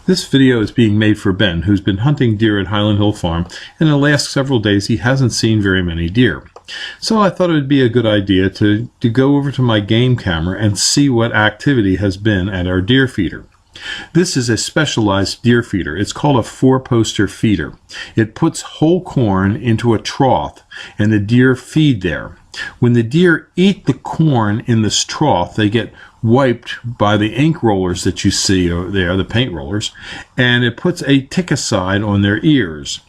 This video is being made for Ben, who's been hunting deer at Highland Hill Farm, and in the last several days he hasn't seen very many deer. So I thought it would be a good idea to go over to my game camera and see what activity has been at our deer feeder. This is a specialized deer feeder. It's called a four-poster feeder. It puts whole corn into a trough and the deer feed there. When the deer eat the corn in this trough, they get wiped by the ink rollers that you see over there, the paint rollers, and it puts a ticicide on their ears.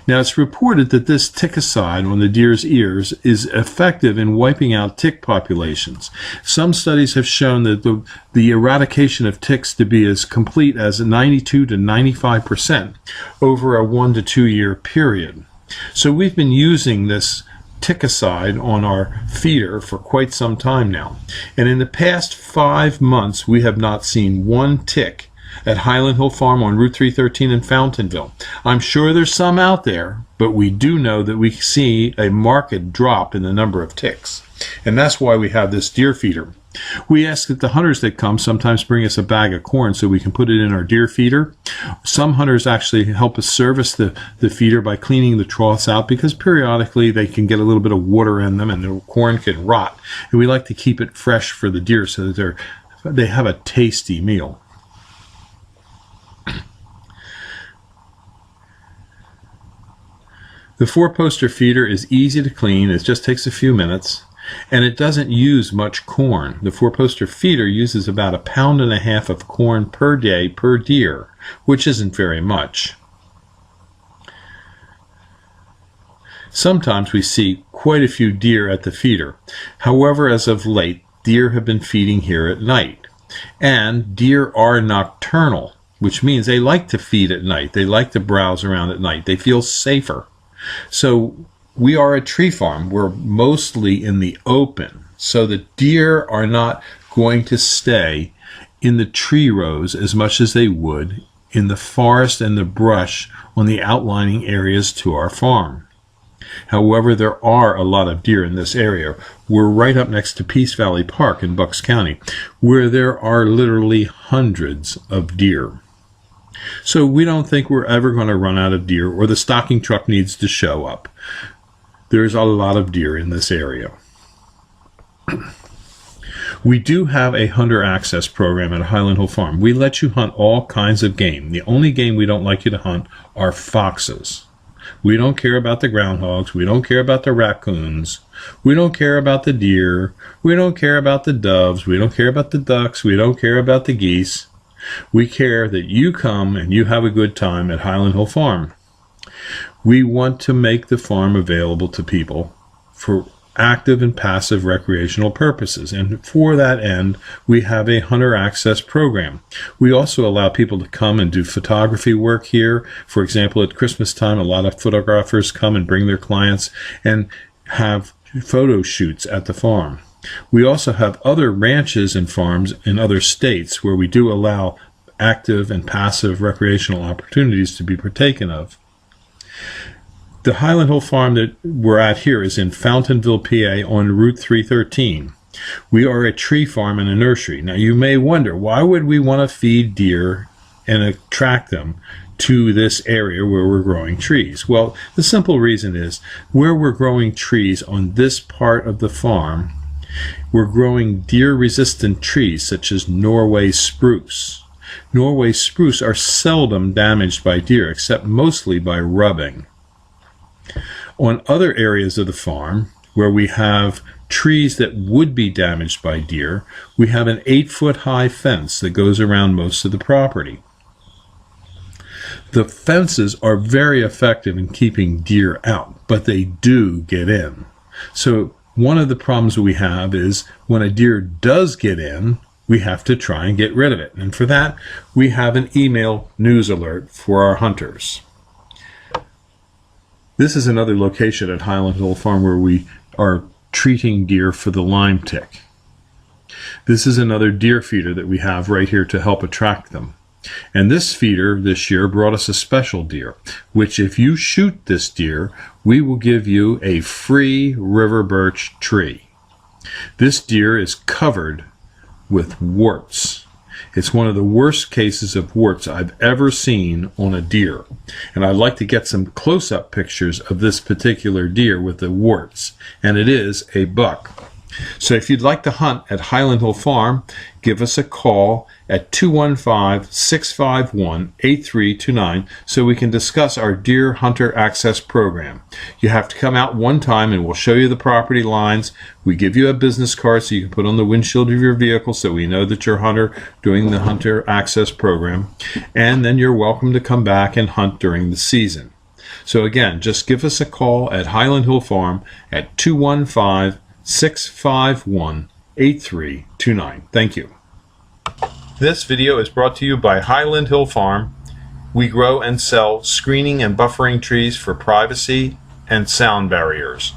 Now, it's reported that this ticicide on the deer's ears is effective in wiping out tick populations. Some studies have shown that the eradication of ticks to be as complete as 92 to 95% over a 1 to 2 year period. So we've been using this ticicide on our feeder for quite some time now. And in the past 5 months, we have not seen one tick at Highland Hill Farm on Route 313 in Fountainville. I'm sure there's some out there, but we do know that we see a marked drop in the number of ticks. And that's why we have this deer feeder. We ask that the hunters that come sometimes bring us a bag of corn so we can put it in our deer feeder. Some hunters actually help us service the feeder by cleaning the troughs out, because periodically they can get a little bit of water in them and the corn can rot. And we like to keep it fresh for the deer so that they have a tasty meal. The four-poster feeder is easy to clean. It just takes a few minutes. And it doesn't use much corn. The four-poster feeder uses about 1.5 pounds of corn per day per deer, which isn't very much. Sometimes we see quite a few deer at the feeder. However, as of late, deer have been feeding here at night. And deer are nocturnal, which means they like to feed at night. They like to browse around at night. They feel safer. So we are a tree farm. We're mostly in the open, so the deer are not going to stay in the tree rows as much as they would in the forest and the brush on the outlining areas to our farm. However, there are a lot of deer in this area. We're right up next to Peace Valley Park in Bucks County, where there are literally hundreds of deer. So we don't think we're ever going to run out of deer, or the stocking truck needs to show up. There's a lot of deer in this area. We do have a hunter access program at Highland Hill Farm. We let you hunt all kinds of game. The only game we don't like you to hunt are foxes. We don't care about the groundhogs. We don't care about the raccoons. We don't care about the deer. We don't care about the doves. We don't care about the ducks. We don't care about the geese. We care that you come and you have a good time at Highland Hill Farm. We want to make the farm available to people for active and passive recreational purposes. And for that end, we have a hunter access program. We also allow people to come and do photography work here. For example, at Christmas time, a lot of photographers come and bring their clients and have photo shoots at the farm. We also have other ranches and farms in other states where we do allow active and passive recreational opportunities to be partaken of. The Highland Hill Farm that we're at here is in Fountainville, PA on Route 313. We are a tree farm and a nursery. Now you may wonder, why would we want to feed deer and attract them to this area where we're growing trees? Well, the simple reason is, where we're growing trees on this part of the farm, we're growing deer-resistant trees such as Norway spruce. Norway spruce are seldom damaged by deer, except mostly by rubbing. On other areas of the farm, where we have trees that would be damaged by deer, we have an 8-foot-high fence that goes around most of the property. The fences are very effective in keeping deer out, but they do get in. So one of the problems we have is when a deer does get in, we have to try and get rid of it. And for that, we have an email news alert for our hunters. This is another location at Highland Hill Farm where we are treating deer for the Lyme tick. This is another deer feeder that we have right here to help attract them. And this feeder this year brought us a special deer, which if you shoot this deer, we will give you a free river birch tree. This deer is covered with warts. It's one of the worst cases of warts I've ever seen on a deer. And I'd like to get some close-up pictures of this particular deer with the warts. And it is a buck. So if you'd like to hunt at Highland Hill Farm, give us a call at 215-651-8329 so we can discuss our Deer Hunter Access Program. You have to come out one time and we'll show you the property lines. We give you a business card so you can put on the windshield of your vehicle so we know that you're a hunter doing the Hunter Access Program. And then you're welcome to come back and hunt during the season. So again, just give us a call at Highland Hill Farm at 215-651-8329. Thank you. This video is brought to you by Highland Hill Farm. We grow and sell screening and buffering trees for privacy and sound barriers.